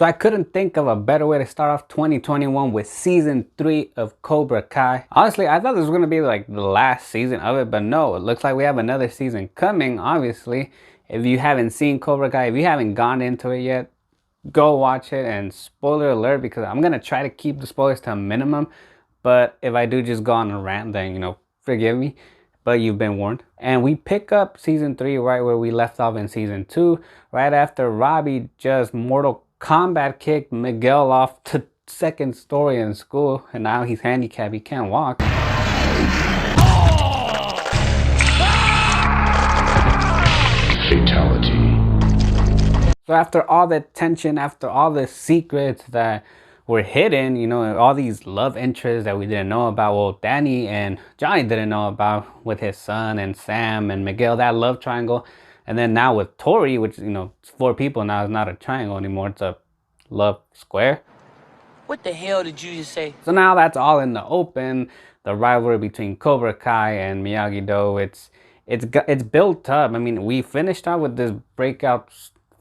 So I couldn't think of a better way to start off 2021 with season 3 of Cobra Kai. Honestly, I thought this was going to be like the last season of it, but no, it looks like we have another season coming, obviously. If you haven't seen Cobra Kai, if you haven't gone into it yet, go watch it. And spoiler alert, because I'm going to try to keep the spoilers to a minimum. But if I do just go on a rant, then, forgive me. But you've been warned. And we pick up season 3 right where we left off in season 2. Right after Robbie just Mortal Kombat kicked Miguel off to second story in school. And now he's handicapped. He can't walk. Fatality. So after all the tension, after all the secrets that were hidden, all these love interests that we didn't know about, well, Danny and Johnny didn't know about with his son and Sam and Miguel, that love triangle. And then now with Tori, which, it's 4 people now, it's not a triangle anymore, it's a love square. What the hell did you just say? So now that's all in the open. The rivalry between Cobra Kai and Miyagi-Do, it's built up. I mean, we finished out with this breakout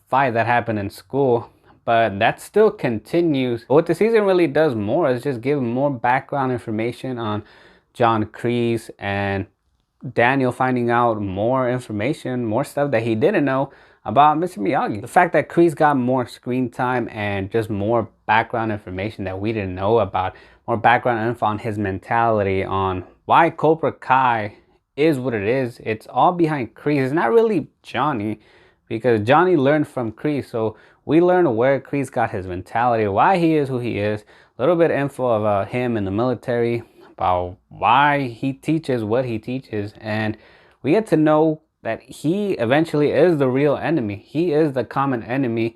fight that happened in school, but that still continues. What the season really does more is just give more background information on John Kreese and Daniel, finding out more information, more stuff that he didn't know about Mr. Miyagi. The fact that Kreese got more screen time and just more background information that we didn't know about, more background info on his mentality, on why Cobra Kai is what it is. It's all behind Kreese. It's not really Johnny, because Johnny learned from Kreese. So we learned where Kreese got his mentality, why he is who he is, a little bit of info about him in the military, about why he teaches what he teaches. And we get to know that he eventually is the real enemy. He is the common enemy,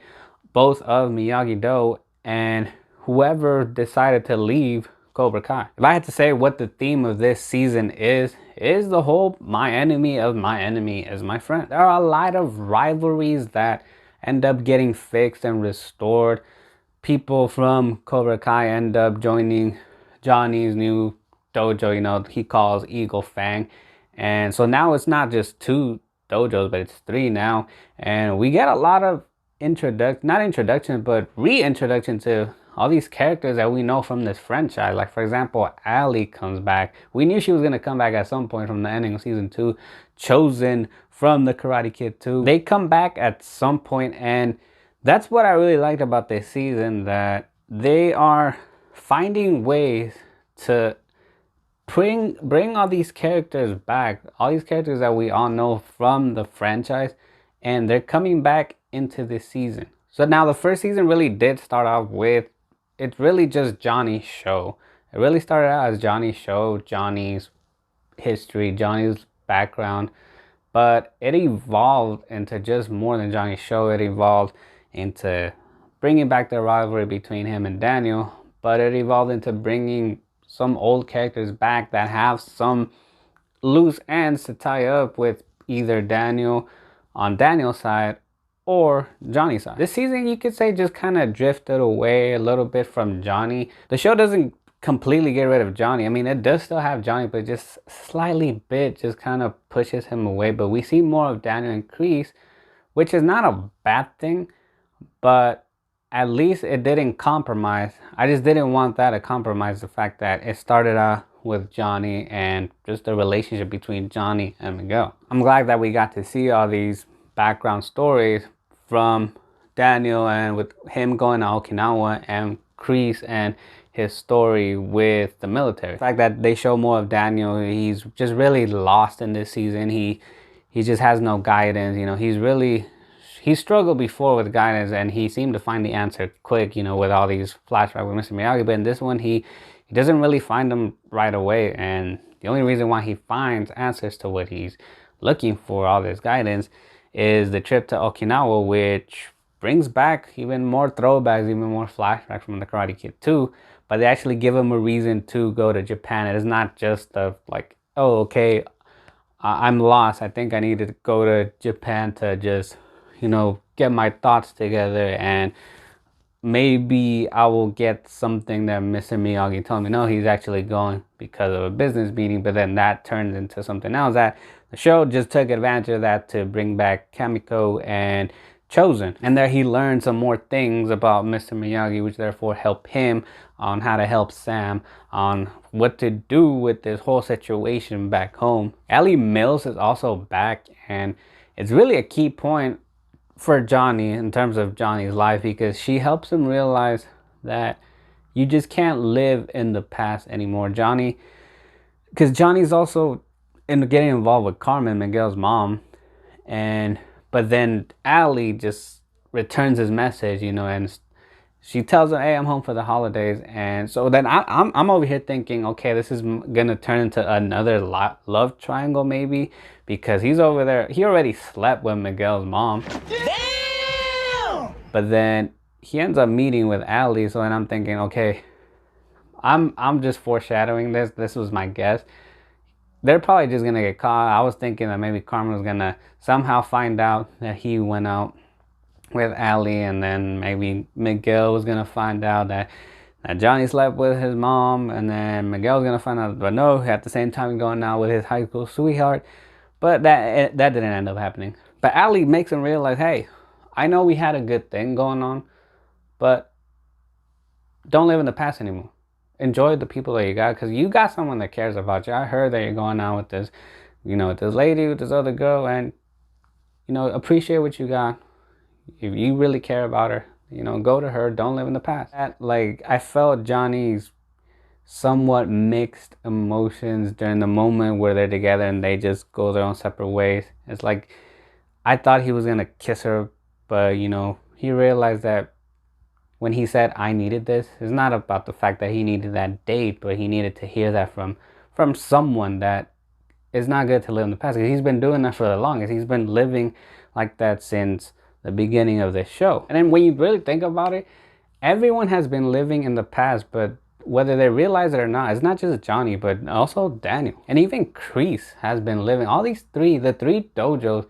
both of Miyagi-Do and whoever decided to leave Cobra Kai. If I had to say what the theme of this season is the whole my enemy of my enemy is my friend. There are a lot of rivalries that end up getting fixed and restored. People from Cobra Kai end up joining Johnny's new dojo, he calls Eagle Fang. And so now it's not just 2 dojos, but it's 3 now. And we get a lot of not introduction, but reintroduction to all these characters that we know from this franchise. Like, for example, Ali comes back. We knew she was going to come back at some point from the ending of season 2. Chosen from the Karate Kid 2. They come back at some point, and that's what I really liked about this season, that they are finding ways to bring all these characters back, all these characters that we all know from the franchise, and they're coming back into this season. So now the first season really did start off with, it's really just Johnny's show. It really started out as Johnny's show, Johnny's history, Johnny's background, but it evolved into just more than Johnny's show. It evolved into bringing back the rivalry between him and Daniel, but it evolved into bringing some old characters back that have some loose ends to tie up with either Daniel on Daniel's side or Johnny's side. This season, you could say, just kind of drifted away a little bit from Johnny. The show doesn't completely get rid of Johnny. I mean, it does still have Johnny, but just slightly bit just kind of pushes him away. But we see more of Daniel and Kreese, which is not a bad thing, but at least it didn't compromise. I just didn't want that to compromise the fact that it started out with Johnny and just the relationship between Johnny and Miguel. I'm glad that we got to see all these background stories from Daniel, and with him going to Okinawa, and Kreese and his story with the military. The fact that they show more of Daniel, he's just really lost in this season. He just has no guidance. He struggled before with guidance, and he seemed to find the answer quick, with all these flashbacks with Mr. Miyagi. But in this one, he doesn't really find them right away. And the only reason why he finds answers to what he's looking for, all this guidance, is the trip to Okinawa, which brings back even more throwbacks, even more flashbacks from the Karate Kid 2. But they actually give him a reason to go to Japan. It is not just like, oh, okay, I'm lost. I think I need to go to Japan to just, get my thoughts together, and maybe I will get something that Mr. Miyagi told me. No, he's actually going because of a business meeting, but then that turned into something else. That the show just took advantage of that to bring back Kamiko and chosen. And there he learned some more things about Mr. Miyagi, which therefore help him on how to help Sam, on what to do with this whole situation back home. Ellie Mills is also back, and it's really a key point for Johnny in terms of Johnny's life, because she helps him realize that you just can't live in the past anymore. Johnny, because Johnny's also getting involved with Carmen, Miguel's mom, and but then Allie just returns his message, and she tells him, "Hey, I'm home for the holidays." And so then I'm over here thinking, okay, this is gonna turn into another love triangle maybe, because he's over there. He already slept with Miguel's mom. Damn! But then he ends up meeting with Allie. So then I'm thinking, okay, I'm just foreshadowing this. This was my guess. They're probably just gonna get caught. I was thinking that maybe Carmen was gonna somehow find out that he went out with Allie, and then maybe Miguel was gonna find out that Johnny slept with his mom, and then Miguel's gonna find out, but no, at the same time going out with his high school sweetheart. But that didn't end up happening. But Allie makes him realize, hey, I know we had a good thing going on, but don't live in the past anymore. Enjoy the people that you got, because you got someone that cares about you. I heard that you're going out with this, with this lady, with this other girl, and appreciate what you got. If you really care about her, go to her. Don't live in the past. I felt Johnny's somewhat mixed emotions during the moment where they're together and they just go their own separate ways. It's like, I thought he was gonna kiss her, but he realized that when he said, "I needed this," it's not about the fact that he needed that date, but he needed to hear that from someone that it's not good to live in the past. Because he's been doing that for the longest. He's been living like that since the beginning of this show. And then when you really think about it, everyone has been living in the past, but whether they realize it or not, it's not just Johnny, but also Daniel. And even Kreese has been living. All the three dojos,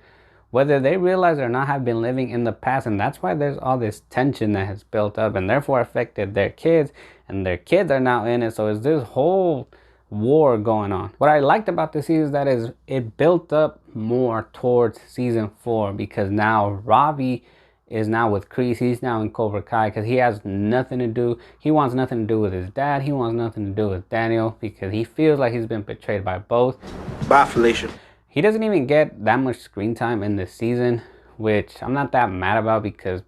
whether they realize it or not, have been living in the past. And that's why there's all this tension that has built up and therefore affected their kids. And their kids are now in it. So it's this whole war going on. What I liked about the season is it built up more towards season 4, because now Robbie is now with Kreese. He's now in Cobra Kai because he has nothing to do. He wants nothing to do with his dad. He wants nothing to do with Daniel because he feels like he's been betrayed by both. Bye, Felicia. He doesn't even get that much screen time in this season, which I'm not that mad about, because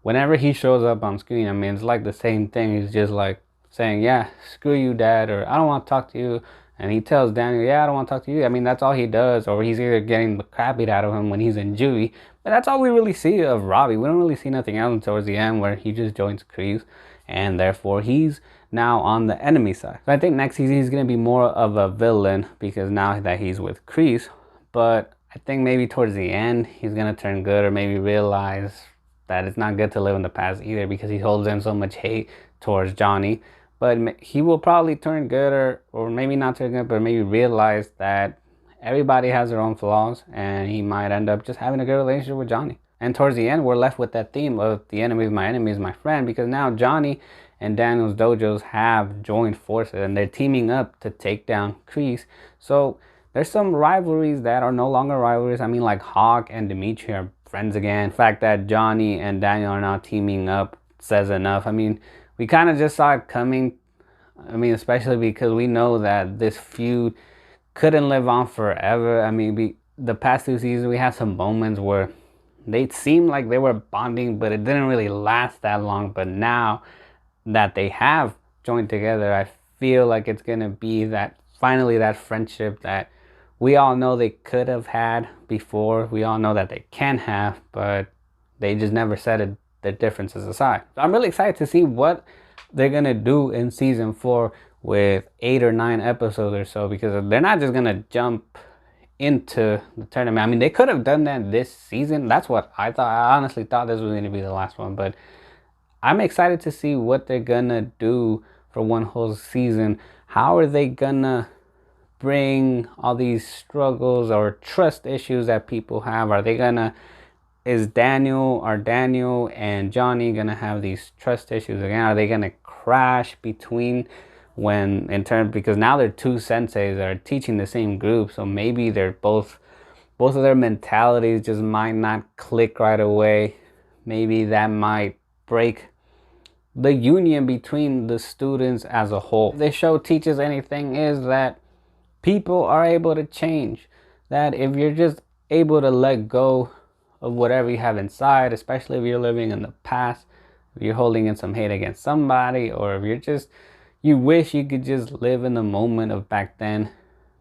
whenever he shows up on screen, I mean, it's like the same thing. He's just like saying, "Yeah, screw you, Dad," or "I don't want to talk to you." And he tells Daniel, "Yeah, I don't want to talk to you." I mean, that's all he does. Or he's either getting the crap beat out of him when he's in juvie. But that's all we really see of Robbie. We don't really see nothing else towards the end, where he just joins Kreese. And therefore, he's now on the enemy side. So I think next season he's going to be more of a villain, because now that he's with Kreese. But I think maybe towards the end, he's going to turn good, or maybe realize that it's not good to live in the past either, because he holds in so much hate towards Johnny. But he will probably turn good, or maybe not turn good, but maybe realize that everybody has their own flaws, and he might end up just having a good relationship with Johnny. And towards the end, we're left with that theme of the enemy is my friend, because now Johnny and Daniel's dojos have joined forces, and they're teaming up to take down Kreese. So there's some rivalries that are no longer rivalries. I mean, like Hawk and Dimitri are friends again. The fact that Johnny and Daniel are now teaming up says enough. I mean, we kind of just saw it coming. I mean, especially because we know that this feud couldn't live on forever. I mean, the past 2 seasons, we had some moments where they seemed like they were bonding, but it didn't really last that long. But now that they have joined together, I feel like it's going to be that finally that friendship that we all know they could have had before. We all know that they can have, but they just never set the differences aside. So I'm really excited to see what they're gonna do in season 4 with 8 or 9 episodes or so, because they're not just gonna jump into the tournament. I mean, they could have done that this season. That's what I thought. I honestly thought this was gonna be the last one, but I'm excited to see what they're gonna do for one whole season. How are they gonna bring all these struggles or trust issues that people have? Is Daniel and Johnny gonna have these trust issues again? Are they gonna crash between because now they're two senseis that are teaching the same group, so maybe they're both both of their mentalities just might not click right away. Maybe that might break the union between the students as a whole. If this show teaches anything, is that people are able to change. That if you're just able to let go of whatever you have inside, especially if you're living in the past, if you're holding in some hate against somebody, or if you're just, you wish you could just live in the moment of back then,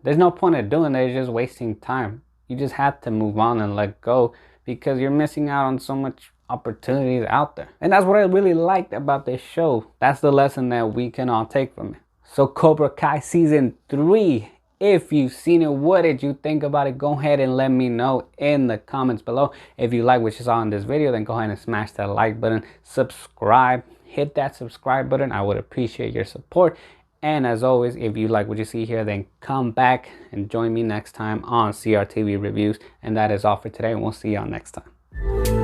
there's no point in doing that. It's just wasting time. You just have to move on and let go, because you're missing out on so much opportunities out there. And that's what I really liked about this show. That's the lesson that we can all take from it. So Cobra Kai season 3, if you've seen it, what did you think about it? Go ahead and let me know in the comments below. If you like what you saw in this video, then go ahead and smash that like button, subscribe, hit that subscribe button. I would appreciate your support. And as always, if you like what you see here, then come back and join me next time on CRTV Reviews. And that is all for today, and we'll see y'all next time.